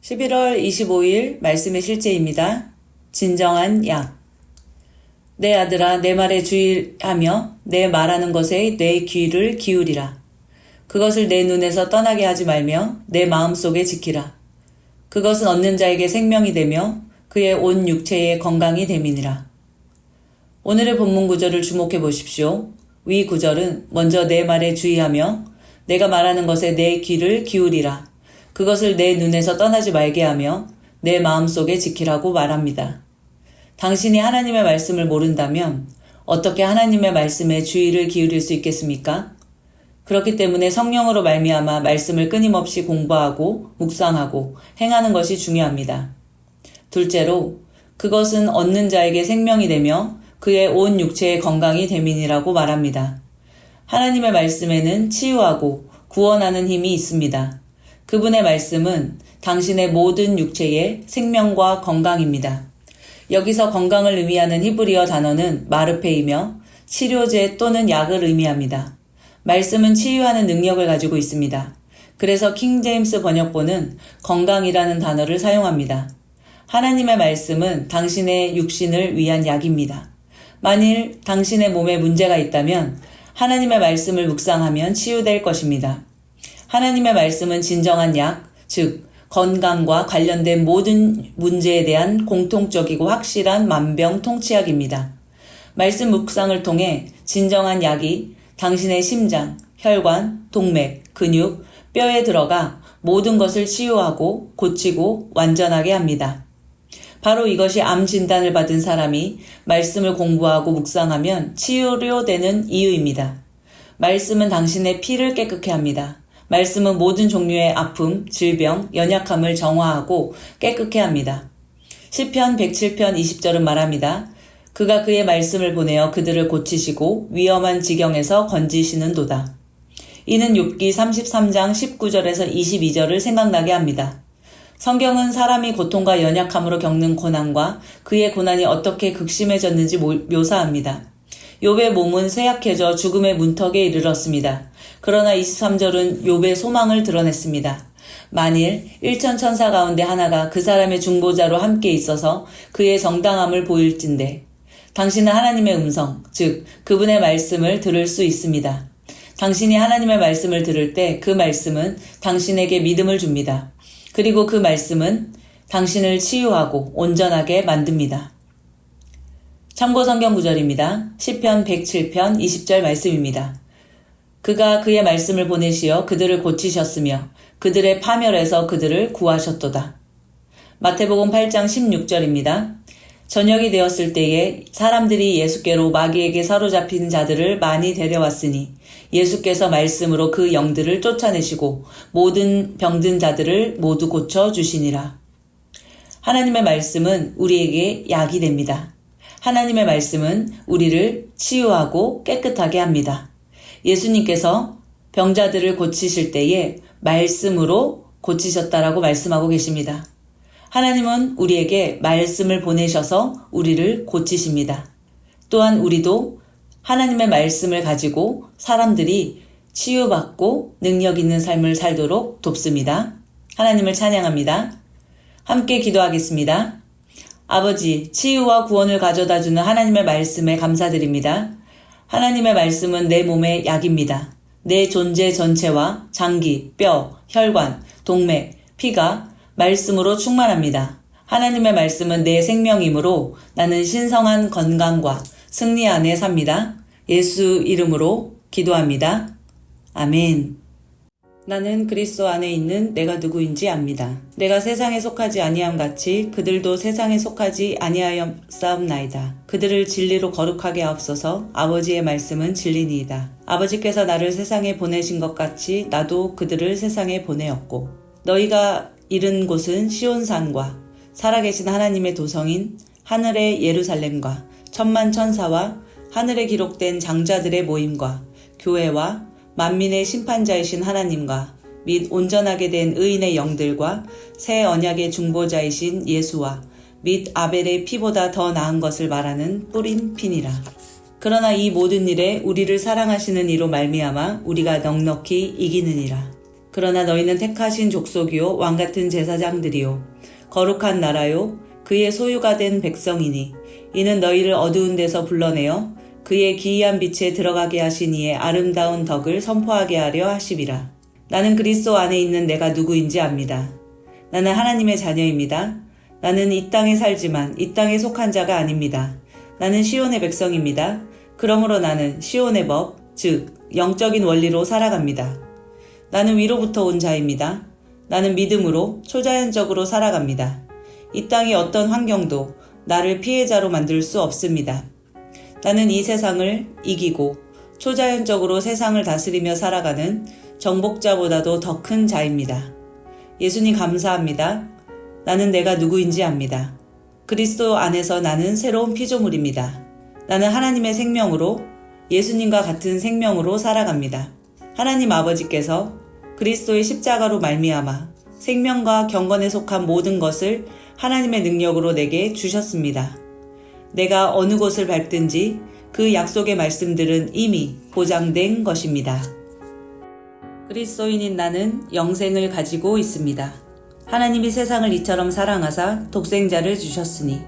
11월 25일 말씀의 실제입니다. 진정한 약. 내 아들아, 내 말에 주의하며 내 말하는 것에 내 귀를 기울이라. 그것을 내 눈에서 떠나게 하지 말며 내 마음속에 지키라. 그것은 얻는 자에게 생명이 되며 그의 온 육체의 건강이 됨이니라. 오늘의 본문 구절을 주목해 보십시오. 위 구절은 먼저 내 말에 주의하며 내가 말하는 것에 내 귀를 기울이라. 그것을 내 눈에서 떠나지 말게 하며 내 마음속에 지키라고 말합니다. 당신이 하나님의 말씀을 모른다면 어떻게 하나님의 말씀에 주의를 기울일 수 있겠습니까? 그렇기 때문에 성령으로 말미암아 말씀을 끊임없이 공부하고 묵상하고 행하는 것이 중요합니다. 둘째로 그것은 얻는 자에게 생명이 되며 그의 온 육체의 건강이 됨이니라고 말합니다. 하나님의 말씀에는 치유하고 구원하는 힘이 있습니다. 그분의 말씀은 당신의 모든 육체의 생명과 건강입니다. 여기서 건강을 의미하는 히브리어 단어는 마르페이며 치료제 또는 약을 의미합니다. 말씀은 치유하는 능력을 가지고 있습니다. 그래서 킹제임스 번역본은 건강이라는 단어를 사용합니다. 하나님의 말씀은 당신의 육신을 위한 약입니다. 만일 당신의 몸에 문제가 있다면 하나님의 말씀을 묵상하면 치유될 것입니다. 하나님의 말씀은 진정한 약, 즉 건강과 관련된 모든 문제에 대한 공통적이고 확실한 만병통치약입니다. 말씀 묵상을 통해 진정한 약이 당신의 심장, 혈관, 동맥, 근육, 뼈에 들어가 모든 것을 치유하고 고치고 완전하게 합니다. 바로 이것이 암 진단을 받은 사람이 말씀을 공부하고 묵상하면 치료되는 이유입니다. 말씀은 당신의 피를 깨끗게 합니다. 말씀은 모든 종류의 아픔, 질병, 연약함을 정화하고 깨끗게 합니다. 시편 107편 20절은 말합니다. 그가 그의 말씀을 보내어 그들을 고치시고 위험한 지경에서 건지시는도다. 이는 욥기 33장 19절에서 22절을 생각나게 합니다. 성경은 사람이 고통과 연약함으로 겪는 고난과 그의 고난이 어떻게 극심해졌는지 묘사합니다. 욥의 몸은 쇠약해져 죽음의 문턱에 이르렀습니다. 그러나 23절은 욥의 소망을 드러냈습니다. 만일 1천 천사 가운데 하나가 그 사람의 중보자로 함께 있어서 그의 정당함을 보일진대. 당신은 하나님의 음성, 즉 그분의 말씀을 들을 수 있습니다. 당신이 하나님의 말씀을 들을 때 그 말씀은 당신에게 믿음을 줍니다. 그리고 그 말씀은 당신을 치유하고 온전하게 만듭니다. 참고 성경 구절입니다. 시편 107편 20절 말씀입니다. 그가 그의 말씀을 보내시어 그들을 고치셨으며 그들의 파멸에서 그들을 구하셨도다. 마태복음 8장 16절입니다. 저녁이 되었을 때에 사람들이 예수께로 마귀에게 사로잡힌 자들을 많이 데려왔으니 예수께서 말씀으로 그 영들을 쫓아내시고 모든 병든 자들을 모두 고쳐주시니라. 하나님의 말씀은 우리에게 약이 됩니다. 하나님의 말씀은 우리를 치유하고 깨끗하게 합니다. 예수님께서 병자들을 고치실 때에 말씀으로 고치셨다라고 말씀하고 계십니다. 하나님은 우리에게 말씀을 보내셔서 우리를 고치십니다. 또한 우리도 하나님의 말씀을 가지고 사람들이 치유받고 능력 있는 삶을 살도록 돕습니다. 하나님을 찬양합니다. 함께 기도하겠습니다. 아버지, 치유와 구원을 가져다주는 하나님의 말씀에 감사드립니다. 하나님의 말씀은 내 몸의 약입니다. 내 존재 전체와 장기, 뼈, 혈관, 동맥, 피가 말씀으로 충만합니다. 하나님의 말씀은 내 생명이므로 나는 신성한 건강과 승리 안에 삽니다. 예수 이름으로 기도합니다. 아멘. 나는 그리스도 안에 있는 내가 누구인지 압니다. 내가 세상에 속하지 아니함 같이 그들도 세상에 속하지 아니하였사옵나이다. 그들을 진리로 거룩하게 하옵소서. 아버지의 말씀은 진리니이다. 아버지께서 나를 세상에 보내신 것 같이 나도 그들을 세상에 보내었고 너희가 이른 곳은 시온산과 살아계신 하나님의 도성인 하늘의 예루살렘과 천만 천사와 하늘에 기록된 장자들의 모임과 교회와 만민의 심판자이신 하나님과 및 온전하게 된 의인의 영들과 새 언약의 중보자이신 예수와 및 아벨의 피보다 더 나은 것을 말하는 뿌린 피니라. 그러나 이 모든 일에 우리를 사랑하시는 이로 말미암아 우리가 넉넉히 이기느니라. 그러나 너희는 택하신 족속이요 왕같은 제사장들이요 거룩한 나라요 그의 소유가 된 백성이니 이는 너희를 어두운 데서 불러내어 그의 기이한 빛에 들어가게 하신 이의 아름다운 덕을 선포하게 하려 하심이라. 나는 그리스도 안에 있는 내가 누구인지 압니다. 나는 하나님의 자녀입니다. 나는 이 땅에 살지만 이 땅에 속한 자가 아닙니다. 나는 시온의 백성입니다. 그러므로 나는 시온의 법, 즉 영적인 원리로 살아갑니다. 나는 위로부터 온 자입니다. 나는 믿음으로 초자연적으로 살아갑니다. 이 땅의 어떤 환경도 나를 피해자로 만들 수 없습니다. 나는 이 세상을 이기고 초자연적으로 세상을 다스리며 살아가는 정복자보다도 더 큰 자입니다. 예수님 감사합니다. 나는 내가 누구인지 압니다. 그리스도 안에서 나는 새로운 피조물입니다. 나는 하나님의 생명으로 예수님과 같은 생명으로 살아갑니다. 하나님 아버지께서 그리스도의 십자가로 말미암아 생명과 경건에 속한 모든 것을 하나님의 능력으로 내게 주셨습니다. 내가 어느 곳을 밟든지 그 약속의 말씀들은 이미 보장된 것입니다. 그리스도인인 나는 영생을 가지고 있습니다. 하나님이 세상을 이처럼 사랑하사 독생자를 주셨으니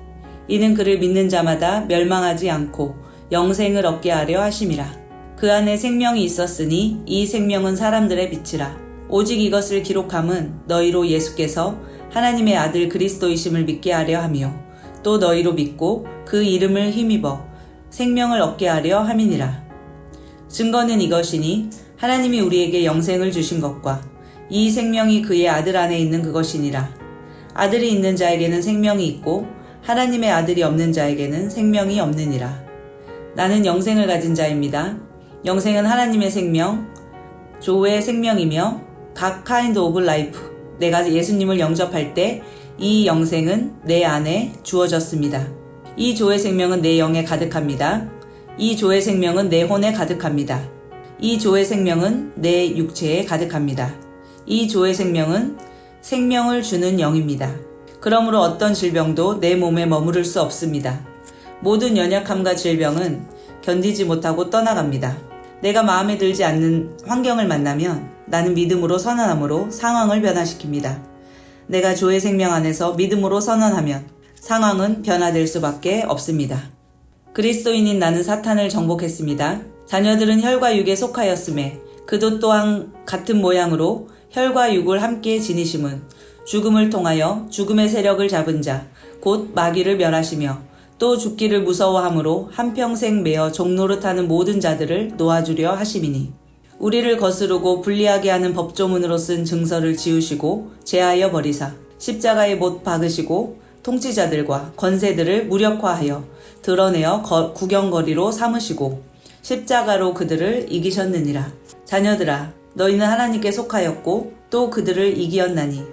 이는 그를 믿는 자마다 멸망하지 않고 영생을 얻게 하려 하심이라. 그 안에 생명이 있었으니 이 생명은 사람들의 빛이라. 오직 이것을 기록함은 너희로 예수께서 하나님의 아들 그리스도이심을 믿게 하려 하며 또 너희로 믿고 그 이름을 힘입어 생명을 얻게 하려 함이니라. 증거는 이것이니 하나님이 우리에게 영생을 주신 것과 이 생명이 그의 아들 안에 있는 그것이니라. 아들이 있는 자에게는 생명이 있고 하나님의 아들이 없는 자에게는 생명이 없느니라. 나는 영생을 가진 자입니다. 영생은 하나님의 생명, 조의 생명이며 각 kind of life, 내가 예수님을 영접할 때 이 영생은 내 안에 주어졌습니다. 이 조의 생명은 내 영에 가득합니다. 이 조의 생명은 내 혼에 가득합니다. 이 조의 생명은 내 육체에 가득합니다. 이 조의 생명은 생명을 주는 영입니다. 그러므로 어떤 질병도 내 몸에 머무를 수 없습니다. 모든 연약함과 질병은 견디지 못하고 떠나갑니다. 내가 마음에 들지 않는 환경을 만나면 나는 믿음으로 선언함으로 상황을 변화시킵니다. 내가 조의 생명 안에서 믿음으로 선언하면 상황은 변화될 수밖에 없습니다. 그리스도인인 나는 사탄을 정복했습니다. 자녀들은 혈과 육에 속하였음에 그도 또한 같은 모양으로 혈과 육을 함께 지니심은 죽음을 통하여 죽음의 세력을 잡은 자, 곧 마귀를 멸하시며 또 죽기를 무서워함으로 한평생 매어 종노릇하는 모든 자들을 놓아주려 하심이니 우리를 거스르고 불리하게 하는 법조문으로 쓴 증서를 지우시고 제하여 버리사 십자가에 못 박으시고 통치자들과 권세들을 무력화하여 드러내어 구경거리로 삼으시고 십자가로 그들을 이기셨느니라. 자녀들아, 너희는 하나님께 속하였고 또 그들을 이기었나니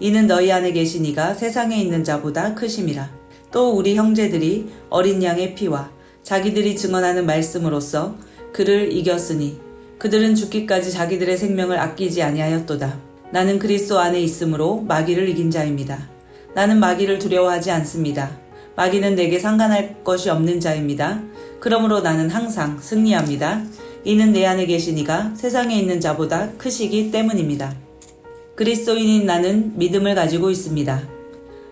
이는 너희 안에 계신 이가 세상에 있는 자보다 크심이라. 또 우리 형제들이 어린 양의 피와 자기들이 증언하는 말씀으로써 그를 이겼으니 그들은 죽기까지 자기들의 생명을 아끼지 아니하였도다. 나는 그리스도 안에 있으므로 마귀를 이긴 자입니다. 나는 마귀를 두려워하지 않습니다. 마귀는 내게 상관할 것이 없는 자입니다. 그러므로 나는 항상 승리합니다. 이는 내 안에 계신 이가 세상에 있는 자보다 크시기 때문입니다. 그리스도인인 나는 믿음을 가지고 있습니다.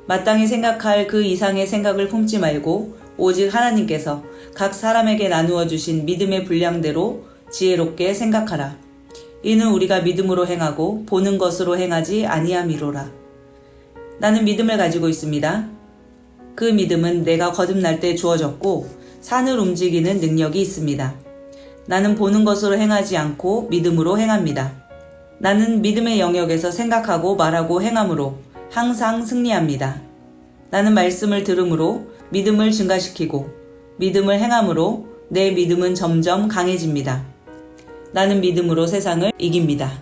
마땅히 생각할 그 이상의 생각을 품지 말고 오직 하나님께서 각 사람에게 나누어 주신 믿음의 분량대로 지혜롭게 생각하라. 이는 우리가 믿음으로 행하고 보는 것으로 행하지 아니함이로라. 나는 믿음을 가지고 있습니다. 그 믿음은 내가 거듭날 때 주어졌고 산을 움직이는 능력이 있습니다. 나는 보는 것으로 행하지 않고 믿음으로 행합니다. 나는 믿음의 영역에서 생각하고 말하고 행함으로 항상 승리합니다. 나는 말씀을 들음으로 믿음을 증가시키고 믿음을 행함으로 내 믿음은 점점 강해집니다. 나는 믿음으로 세상을 이깁니다.